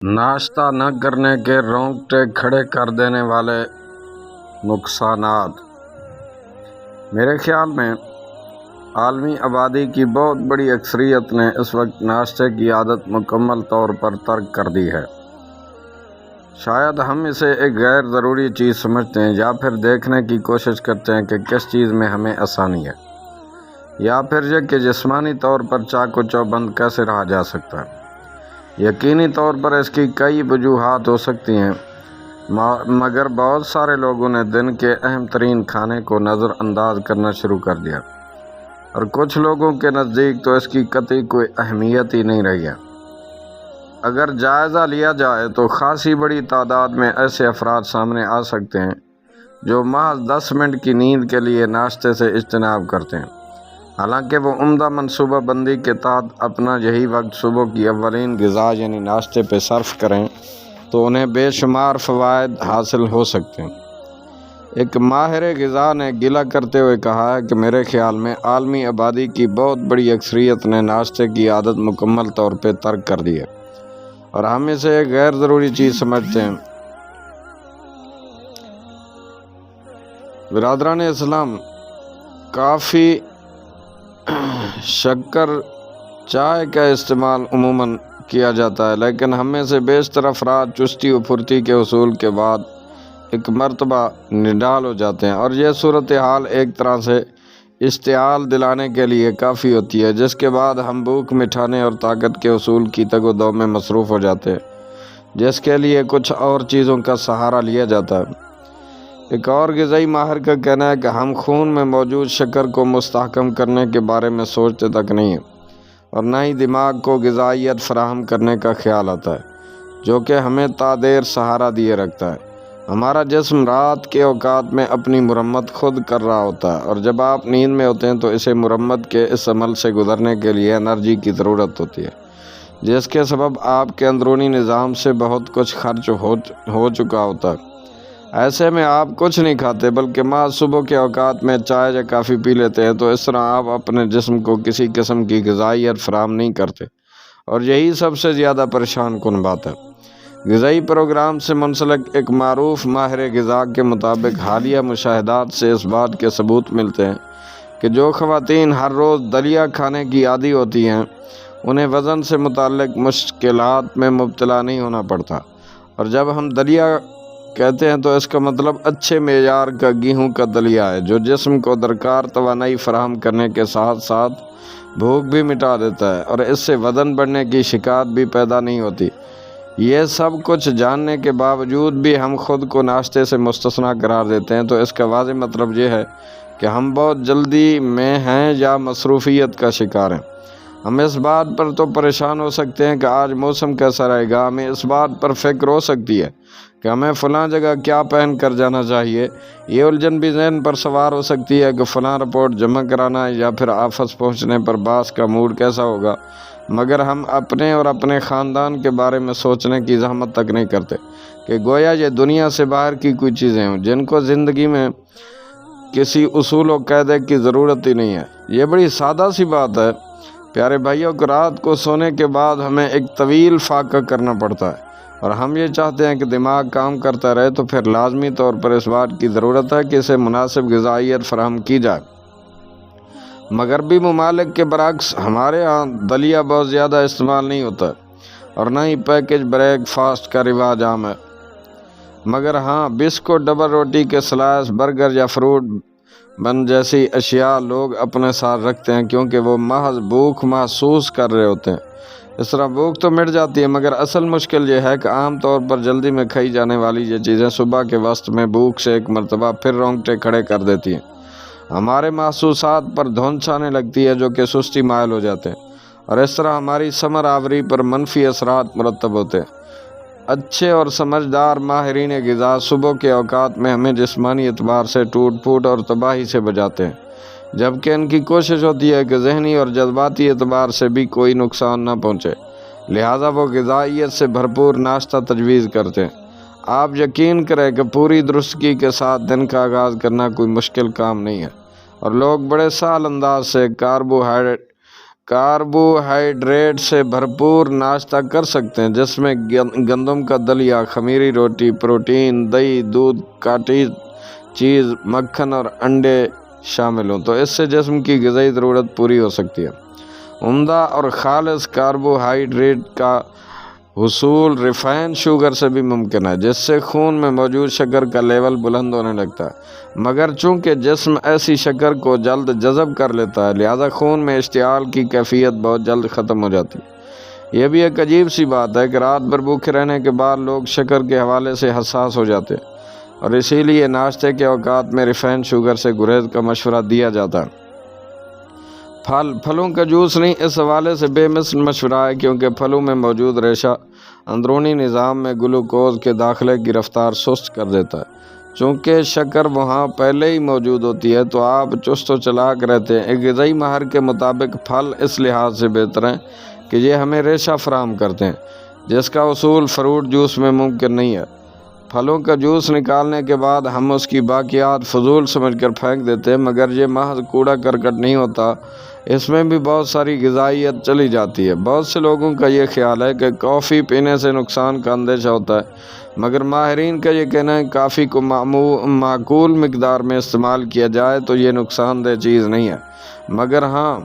ناشتہ نہ کرنے کے رونگٹے کھڑے کر دینے والے نقصانات۔ میرے خیال میں عالمی آبادی کی بہت بڑی اکثریت نے اس وقت ناشتے کی عادت مکمل طور پر ترک کر دی ہے۔ شاید ہم اسے ایک غیر ضروری چیز سمجھتے ہیں، یا پھر دیکھنے کی کوشش کرتے ہیں کہ کس چیز میں ہمیں آسانی ہے، یا پھر یہ کہ جسمانی طور پر چاق و چوبند کیسے رہا جا سکتا ہے۔ یقینی طور پر اس کی کئی وجوہات ہو سکتی ہیں، مگر بہت سارے لوگوں نے دن کے اہم ترین کھانے کو نظر انداز کرنا شروع کر دیا، اور کچھ لوگوں کے نزدیک تو اس کی قطعی کوئی اہمیت ہی نہیں رہی ہے۔ اگر جائزہ لیا جائے تو خاصی بڑی تعداد میں ایسے افراد سامنے آ سکتے ہیں جو محض 10 منٹ کی نیند کے لیے ناشتے سے اجتناب کرتے ہیں، حالانکہ وہ عمدہ منصوبہ بندی کے تحت اپنا یہی وقت صبح کی اولین غذا یعنی ناشتے پہ صرف کریں تو انہیں بے شمار فوائد حاصل ہو سکتے ہیں۔ ایک ماہر غذا نے گلہ کرتے ہوئے کہا ہے کہ میرے خیال میں عالمی آبادی کی بہت بڑی اکثریت نے ناشتے کی عادت مکمل طور پہ ترک کر دی ہے، اور ہم اسے ایک غیر ضروری چیز سمجھتے ہیں۔ برادران اسلام، کافی، شکر، چائے کا استعمال عموماً کیا جاتا ہے، لیکن ہم میں سے بیشتر افراد چستی و پھرتی کے حصول کے بعد ایک مرتبہ نڈال ہو جاتے ہیں، اور یہ صورتحال ایک طرح سے اشتعال دلانے کے لیے کافی ہوتی ہے، جس کے بعد ہم بھوک مٹھانے اور طاقت کے حصول کی تگ و دو میں مصروف ہو جاتے ہیں، جس کے لیے کچھ اور چیزوں کا سہارا لیا جاتا ہے۔ ایک اور غذائی ماہر کا کہنا ہے کہ ہم خون میں موجود شکر کو مستحکم کرنے کے بارے میں سوچتے تک نہیں ہیں، اور نہ ہی دماغ کو غذائیت فراہم کرنے کا خیال آتا ہے، جو کہ ہمیں تا دیر سہارا دیے رکھتا ہے۔ ہمارا جسم رات کے اوقات میں اپنی مرمت خود کر رہا ہوتا ہے، اور جب آپ نیند میں ہوتے ہیں تو اسے مرمت کے اس عمل سے گزرنے کے لیے انرجی کی ضرورت ہوتی ہے، جس کے سبب آپ کے اندرونی نظام سے بہت کچھ خرچ ہو چکا ہوتا ہے۔ ایسے میں آپ کچھ نہیں کھاتے، بلکہ محض صبح کے اوقات میں چائے یا کافی پی لیتے ہیں، تو اس طرح آپ اپنے جسم کو کسی قسم کی غذائیت فراہم نہیں کرتے، اور یہی سب سے زیادہ پریشان کن بات ہے۔ غذائی پروگرام سے منسلک ایک معروف ماہر غذا کے مطابق حالیہ مشاہدات سے اس بات کے ثبوت ملتے ہیں کہ جو خواتین ہر روز دلیا کھانے کی عادی ہوتی ہیں انہیں وزن سے متعلق مشکلات میں مبتلا نہیں ہونا پڑتا، اور جب ہم دلیا کہتے ہیں تو اس کا مطلب اچھے معیار کا گیہوں کا دلیا ہے، جو جسم کو درکار توانائی فراہم کرنے کے ساتھ ساتھ بھوک بھی مٹا دیتا ہے، اور اس سے وزن بڑھنے کی شکایت بھی پیدا نہیں ہوتی۔ یہ سب کچھ جاننے کے باوجود بھی ہم خود کو ناشتے سے مستثنیٰ قرار دیتے ہیں، تو اس کا واضح مطلب یہ ہے کہ ہم بہت جلدی میں ہیں یا مصروفیت کا شکار ہیں۔ ہم اس بات پر تو پریشان ہو سکتے ہیں کہ آج موسم کیسا رہے گا، ہمیں اس بات پر فکر ہو سکتی ہے کہ ہمیں فلاں جگہ کیا پہن کر جانا چاہیے، یہ الجھن بھی ذہن پر سوار ہو سکتی ہے کہ فلاں رپورٹ جمع کرانا ہے، یا پھر آفس پہنچنے پر باس کا موڈ کیسا ہوگا، مگر ہم اپنے اور اپنے خاندان کے بارے میں سوچنے کی زحمت تک نہیں کرتے کہ گویا یہ دنیا سے باہر کی کوئی چیزیں ہوں جن کو زندگی میں کسی اصول و قاعدے کی ضرورت ہی نہیں ہے۔ یہ بڑی سادہ سی بات ہے پیارے بھائیوں کہ رات کو سونے کے بعد ہمیں ایک طویل فاقہ کرنا پڑتا ہے، اور ہم یہ چاہتے ہیں کہ دماغ کام کرتا رہے، تو پھر لازمی طور پر اس بات کی ضرورت ہے کہ اسے مناسب غذائیت فراہم کی جائے۔ مغربی ممالک کے برعکس ہمارے ہاں دلیا بہت زیادہ استعمال نہیں ہوتا، اور نہ ہی پیکج بریک فاسٹ کا رواج عام ہے، مگر ہاں بسکٹ، ڈبل روٹی کے سلائس، برگر یا فروٹ بن جیسی اشیاء لوگ اپنے ساتھ رکھتے ہیں، کیونکہ وہ محض بھوک محسوس کر رہے ہوتے ہیں۔ اس طرح بھوک تو مٹ جاتی ہے، مگر اصل مشکل یہ ہے کہ عام طور پر جلدی میں کھائی جانے والی یہ چیزیں صبح کے وقت میں بھوک سے ایک مرتبہ پھر رونگٹے کھڑے کر دیتی ہیں، ہمارے محسوسات پر دھند چھانے لگتی ہے، جو کہ سستی مائل ہو جاتے ہیں، اور اس طرح ہماری ثمر آوری پر منفی اثرات مرتب ہوتے ہیں۔ اچھے اور سمجھدار ماہرین غذا صبح کے اوقات میں ہمیں جسمانی اعتبار سے ٹوٹ پھوٹ اور تباہی سے بچاتے ہیں، جبکہ ان کی کوشش ہوتی ہے کہ ذہنی اور جذباتی اعتبار سے بھی کوئی نقصان نہ پہنچے، لہذا وہ غذائیت سے بھرپور ناشتہ تجویز کرتے ہیں۔ آپ یقین کریں کہ پوری درستگی کے ساتھ دن کا آغاز کرنا کوئی مشکل کام نہیں ہے، اور لوگ بڑے سہل انداز سے کاربوہائیڈریٹ سے بھرپور ناشتہ کر سکتے ہیں، جس میں گندم کا دلیا، خمیری روٹی، پروٹین، دہی، دودھ، کاٹی چیز، مکھن اور انڈے شامل ہوں، تو اس سے جسم کی غذائی ضرورت پوری ہو سکتی ہے۔ عمدہ اور خالص کاربوہائیڈریٹ کا حصول ریفائنڈ شوگر سے بھی ممکن ہے، جس سے خون میں موجود شکر کا لیول بلند ہونے لگتا ہے، مگر چونکہ جسم ایسی شکر کو جلد جذب کر لیتا ہے، لہذا خون میں اشتعال کی کیفیت بہت جلد ختم ہو جاتی ہے۔ یہ بھی ایک عجیب سی بات ہے کہ رات بھر بھوکے رہنے کے بعد لوگ شکر کے حوالے سے حساس ہو جاتے ہیں، اور اسی لیے ناشتے کے اوقات میں ریفائنڈ شوگر سے گریز کا مشورہ دیا جاتا ہے۔ پھلوں کا جوس نہیں، اس حوالے سے بے مثل مشورہ ہے، کیونکہ پھلوں میں موجود ریشہ اندرونی نظام میں گلوکوز کے داخلے کی رفتار سست کر دیتا ہے۔ چونکہ شکر وہاں پہلے ہی موجود ہوتی ہے، تو آپ چست و چلاک رہتے ہیں۔ ایک غذائی ماہر کے مطابق پھل اس لحاظ سے بہتر ہیں کہ یہ ہمیں ریشہ فراہم کرتے ہیں، جس کا حصول فروٹ جوس میں ممکن نہیں ہے۔ پھلوں کا جوس نکالنے کے بعد ہم اس کی باقیات فضول سمجھ کر پھینک دیتے ہیں، مگر یہ محض کوڑا کرکٹ نہیں ہوتا، اس میں بھی بہت ساری غذائیت چلی جاتی ہے۔ بہت سے لوگوں کا یہ خیال ہے کہ کافی پینے سے نقصان کا اندیشہ ہوتا ہے، مگر ماہرین کا یہ کہنا ہے کہ کافی کو معقول مقدار میں استعمال کیا جائے تو یہ نقصان دہ چیز نہیں ہے۔ مگر ہاں،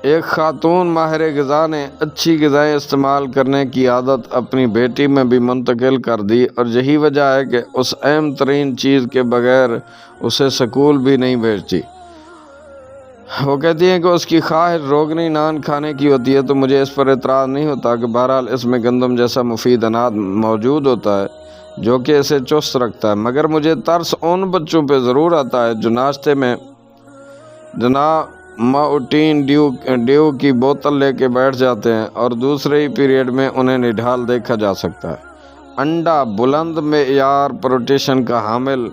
ایک خاتون ماہر غذا نے اچھی غذائیں استعمال کرنے کی عادت اپنی بیٹی میں بھی منتقل کر دی، اور یہی وجہ ہے کہ اس اہم ترین چیز کے بغیر اسے سکول بھی نہیں بھیجتی۔ وہ کہتی ہیں کہ اس کی خواہش روغنی نان کھانے کی ہوتی ہے، تو مجھے اس پر اعتراض نہیں ہوتا کہ بہرحال اس میں گندم جیسا مفید اناج موجود ہوتا ہے جو کہ اسے چست رکھتا ہے، مگر مجھے ترس ان بچوں پہ ضرور آتا ہے جو ناشتے میں جناب ماؤنٹین ڈیو کی بوتل لے کے بیٹھ جاتے ہیں، اور دوسرے ہی پیریڈ میں انہیں نڈھال دیکھا جا سکتا ہے۔ انڈا بلند معیار پروٹین کا حامل،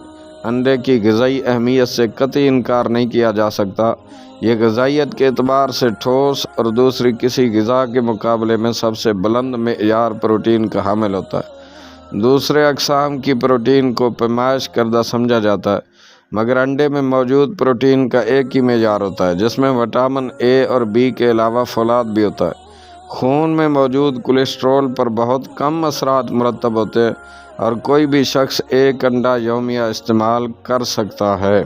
انڈے کی غذائی اہمیت سے قطعی انکار نہیں کیا جا سکتا۔ یہ غذائیت کے اعتبار سے ٹھوس اور دوسری کسی غذا کے مقابلے میں سب سے بلند معیار پروٹین کا حامل ہوتا ہے۔ دوسرے اقسام کی پروٹین کو پیمائش کردہ سمجھا جاتا ہے، مگر انڈے میں موجود پروٹین کا ایک ہی معیار ہوتا ہے، جس میں وٹامن اے اور بی کے علاوہ فولاد بھی ہوتا ہے۔ خون میں موجود کولیسٹرول پر بہت کم اثرات مرتب ہوتے ہیں، اور کوئی بھی شخص ایک انڈا یومیہ استعمال کر سکتا ہے۔